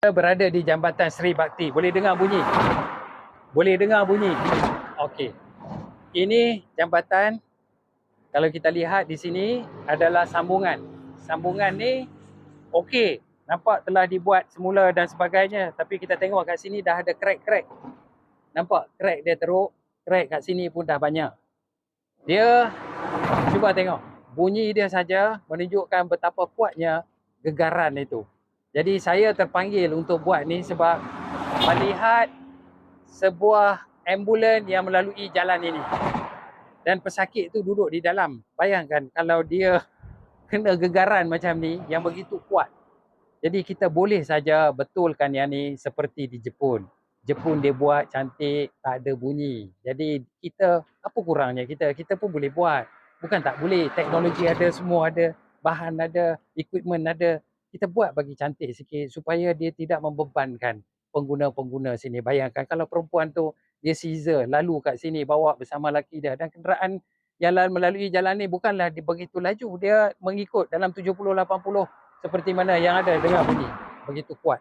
Kita berada di Jambatan Seri Bakti. Boleh dengar bunyi? Boleh dengar bunyi? Okey. Ini jambatan, kalau kita lihat di sini adalah sambungan. Sambungan ni okey, nampak telah dibuat semula dan sebagainya, tapi kita tengok kat sini dah ada crack-crack. Nampak crack dia teruk, crack kat sini pun dah banyak. Dia, cuba tengok, bunyi dia saja menunjukkan betapa kuatnya gegaran itu. Jadi saya terpanggil untuk buat ni sebab melihat sebuah ambulan yang melalui jalan ini. Dan pesakit tu duduk di dalam. Bayangkan kalau dia kena gegaran macam ni yang begitu kuat. Jadi kita boleh saja betulkan yang ni seperti di Jepun. Jepun dia buat cantik, tak ada bunyi. Jadi kita, apa kurangnya kita? Kita pun boleh buat. Bukan tak boleh, teknologi ada, semua ada, bahan ada, equipment ada. Kita buat bagi cantik sikit supaya dia tidak membebankan pengguna-pengguna sini. Bayangkan kalau perempuan tu dia Caesar lalu kat sini bawa bersama laki dia, dan kenderaan yang melalui jalan ni bukanlah begitu laju, dia mengikut dalam 70-80 seperti mana yang ada dengar bunyi begitu kuat.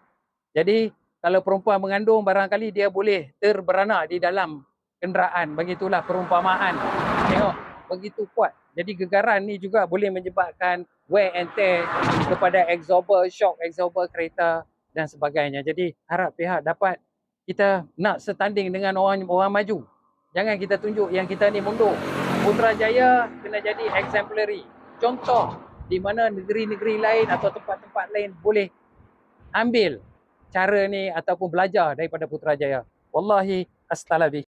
Jadi kalau perempuan mengandung, barangkali dia boleh terberanak di dalam kenderaan. Begitulah perumpamaan. Tengok, begitu kuat. Jadi gegaran ni juga boleh menyebabkan wear and tear kepada absorber, shock absorber kereta dan sebagainya. Jadi harap pihak dapat, kita nak setanding dengan orang maju. Jangan kita tunjuk yang kita ni mundur. Putrajaya kena jadi exemplary. Contoh di mana negeri-negeri lain atau tempat-tempat lain boleh ambil cara ni ataupun belajar daripada Putrajaya. Wallahi astagfirullah.